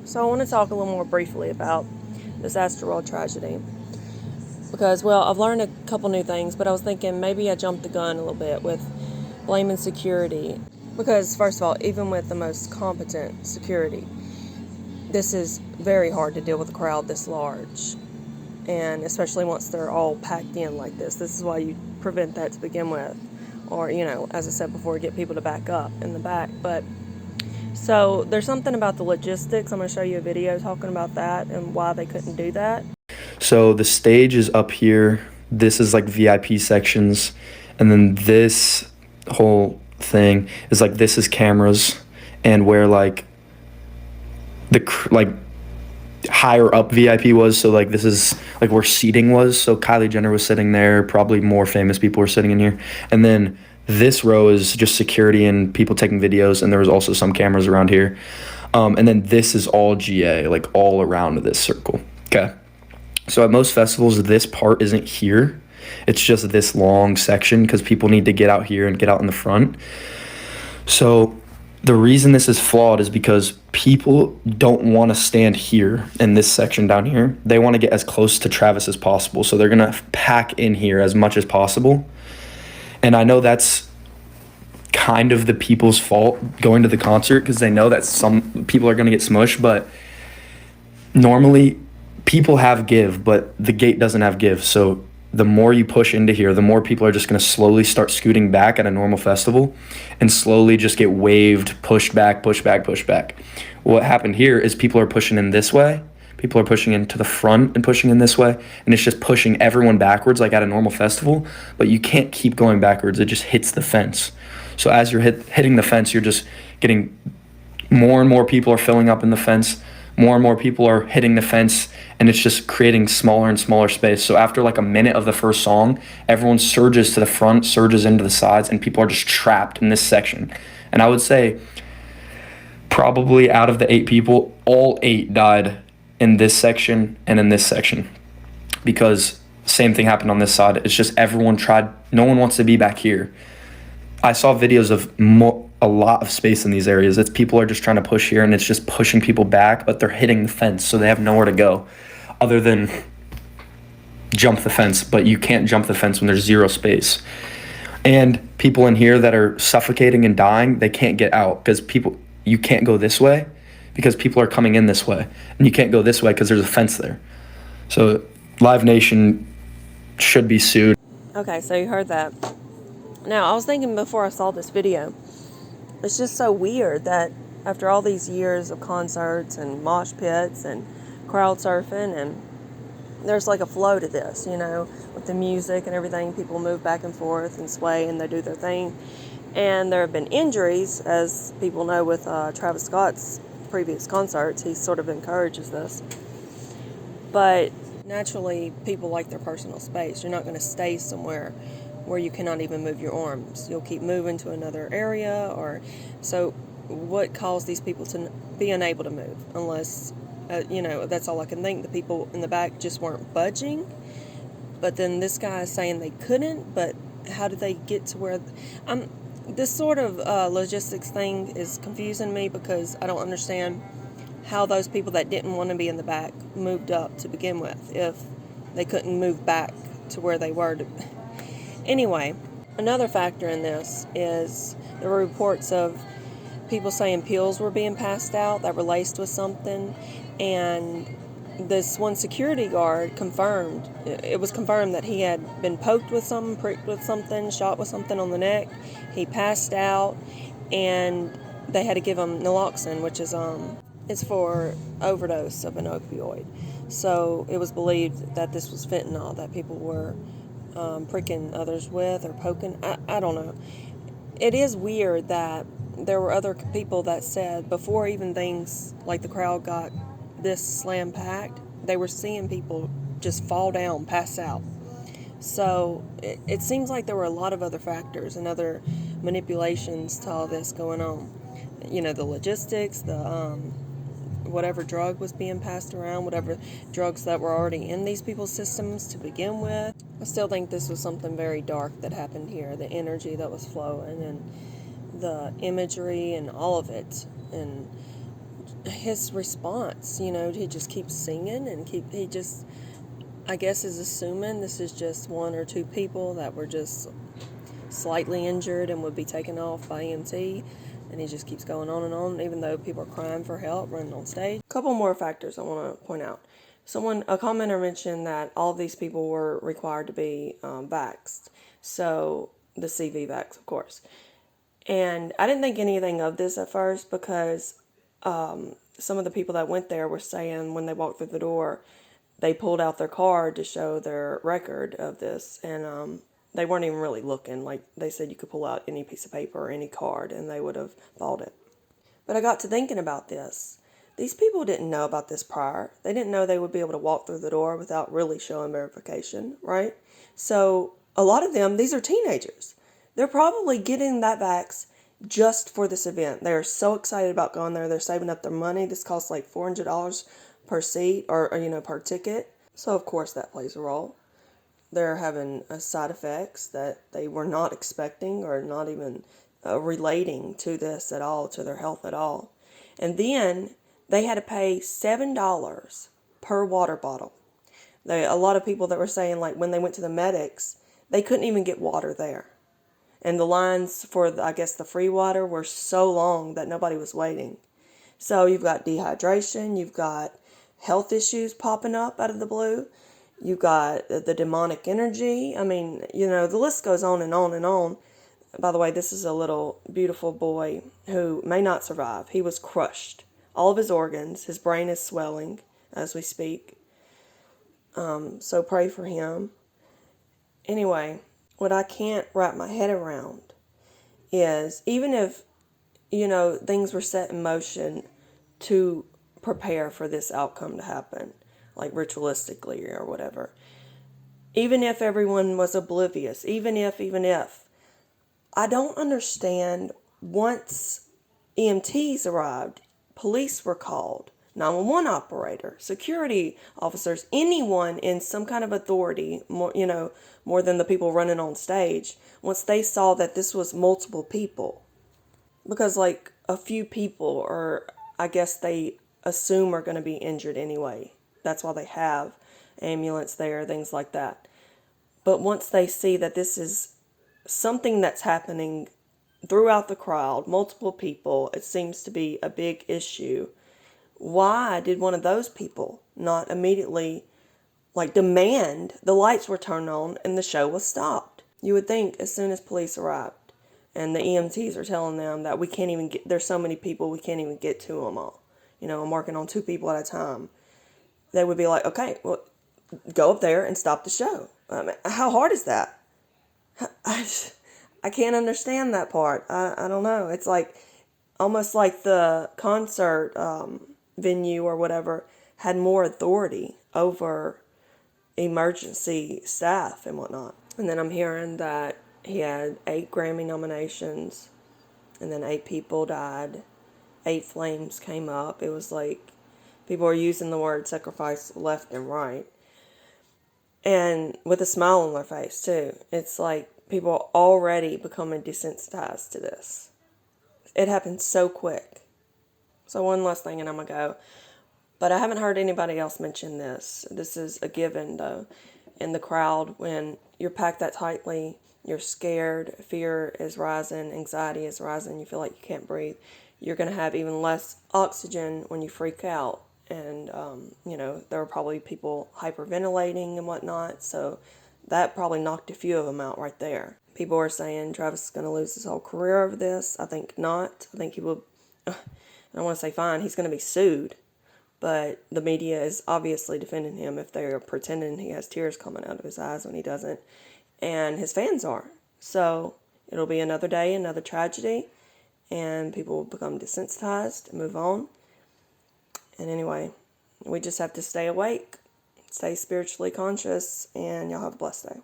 So I want to talk a little more briefly about this Astroworld tragedy. Because, well, I've learned a couple new things, but I was thinking maybe I jumped the gun a little bit with blaming security. Because, first of all, even with the most competent security, this is very hard to deal with a crowd this large. And especially once they're all packed in like this. This is why you prevent that to begin with. Or, as I said before, get people to back up in the back. But so there's something about the logistics. I'm going to show you a video talking about that and why they couldn't do that. So the stage is up here. This is like VIP sections. And then this whole thing is like, this is cameras, and where like the higher up VIP was. So like, this is like where seating was. So Kylie Jenner was sitting there. Probably more famous people were sitting in here. And then this row is just security and people taking videos. And there was also some cameras around here. And then this is all GA, like all around this circle. Okay. So at most festivals, this part isn't here. It's just this long section because people need to get out here and get out in the front. So the reason this is flawed is because people don't want to stand here in this section down here. They want to get as close to Travis as possible. So they're going to pack in here as much as possible. And I know that's kind of the people's fault going to the concert because they know that some people are going to get smushed. But normally people have give, but the gate doesn't have give. So the more you push into here, the more people are just going to slowly start scooting back at a normal festival and slowly just get waved, pushed back, pushed back, pushed back. What happened here is people are pushing in this way. People are pushing into the front and pushing in this way. And it's just pushing everyone backwards like at a normal festival. But you can't keep going backwards. It just hits the fence. So as you're hitting the fence, you're just getting more and more people are filling up in the fence. More and more people are hitting the fence, and it's just creating smaller and smaller space. So after like a minute of the first song, everyone surges to the front, surges into the sides, and people are just trapped in this section. And I would say probably out of the 8 people, all 8 died in this section and in this section, because same thing happened on this side. It's just everyone tried. No one wants to be back here. I saw videos of a lot of space in these areas. It's people are just trying to push here, and it's just pushing people back, but they're hitting the fence, so they have nowhere to go other than jump the fence. But you can't jump the fence when there's zero space. And people in here that are suffocating and dying, they can't get out because you can't go this way because people are coming in this way, and you can't go this way because there's a fence there. So Live Nation should be sued. Okay, so you heard that. Now, I was thinking before I saw this video, it's just so weird that after all these years of concerts and mosh pits and crowd surfing, and there's like a flow to this, with the music and everything. People move back and forth and sway and they do their thing. And there have been injuries, as people know with Travis Scott's previous concerts. He sort of encourages this. But naturally, people like their personal space. You're not going to stay somewhere where you cannot even move your arms. You'll keep moving to another area, or so what caused these people to be unable to move? Unless, that's all I can think. The people in the back just weren't budging. But then this guy is saying they couldn't, but how did they get to where... This sort of logistics thing is confusing me because I don't understand how those people that didn't want to be in the back moved up to begin with if they couldn't move back to where they were. Anyway, another factor in this is there were reports of people saying pills were being passed out that were laced with something, and this one security guard it was confirmed that he had been poked with something, pricked with something, shot with something on the neck. He passed out, and they had to give him naloxone, which is it's for overdose of an opioid. So it was believed that this was fentanyl that people were pricking others with or poking. I don't know. It is weird that there were other people that said before even things like the crowd got this slam packed, they were seeing people just fall down, pass out. So it seems like there were a lot of other factors and other manipulations to all this going on. The logistics, the whatever drug was being passed around, whatever drugs that were already in these people's systems to begin with. I still think this was something very dark that happened here, the energy that was flowing and the imagery and all of it. And his response, he just keeps singing and he just, I guess, is assuming this is just one or two people that were just slightly injured and would be taken off by EMT, and he just keeps going on and on, even though people are crying for help, running on stage. A couple more factors I want to point out. A commenter mentioned that all of these people were required to be vaxxed, so the CV vax, of course. And I didn't think anything of this at first because some of the people that went there were saying when they walked through the door, they pulled out their card to show their record of this, and they weren't even really looking. Like, they said you could pull out any piece of paper or any card, and they would have bought it. But I got to thinking about this. These people didn't know about this prior. They didn't know they would be able to walk through the door without really showing verification, right? So a lot of them, these are teenagers. They're probably getting that vax just for this event. They're so excited about going there. They're saving up their money. This costs like $400 per seat or per ticket. So of course that plays a role. They're having side effects that they were not expecting or not even relating to this at all, to their health at all. And then they had to pay $7 per water bottle. A lot of people that were saying, like, when they went to the medics, they couldn't even get water there. And the lines for, I guess, the free water were so long that nobody was waiting. So you've got dehydration, you've got health issues popping up out of the blue, you've got the demonic energy. I mean, the list goes on and on and on. By the way, this is a little beautiful boy who may not survive. He was crushed. All of his organs, his brain is swelling as we speak. So pray for him. Anyway, what I can't wrap my head around is, even if, things were set in motion to prepare for this outcome to happen, like ritualistically or whatever, even if everyone was oblivious, even if, I don't understand, once EMTs arrived, police were called, 911 operator, security officers, anyone in some kind of authority, more than the people running on stage, once they saw that this was multiple people. Because, like, a few people, or I guess they assume are going to be injured anyway. That's why they have ambulance there, things like that. But once they see that this is something that's happening throughout the crowd, multiple people, it seems to be a big issue. Why did one of those people not immediately, demand the lights were turned on and the show was stopped? You would think as soon as police arrived and the EMTs are telling them that we can't even get, there's so many people, we can't even get to them all. I'm working on 2 people at a time. They would be like, okay, well, go up there and stop the show. How hard is that? I can't understand that part. I don't know. It's like almost like the concert venue or whatever had more authority over emergency staff and whatnot. And then I'm hearing that he had 8 Grammy nominations, and then 8 people died. 8 flames came up. It was like people are using the word sacrifice left and right. And with a smile on their face, too. It's like people are already becoming desensitized to this. It happened so quick. So one last thing and I'm going to go. But I haven't heard anybody else mention this. This is a given, though. In the crowd, when you're packed that tightly, you're scared, fear is rising, anxiety is rising, you feel like you can't breathe. You're going to have even less oxygen when you freak out. And, there were probably people hyperventilating and whatnot. So that probably knocked a few of them out right there. People are saying Travis is going to lose his whole career over this. I think not. I think he will, I don't want to say fine, he's going to be sued. But the media is obviously defending him if they're pretending he has tears coming out of his eyes when he doesn't. And his fans are. So it'll be another day, another tragedy. And people will become desensitized and move on. And anyway, we just have to stay awake, stay spiritually conscious, and y'all have a blessed day.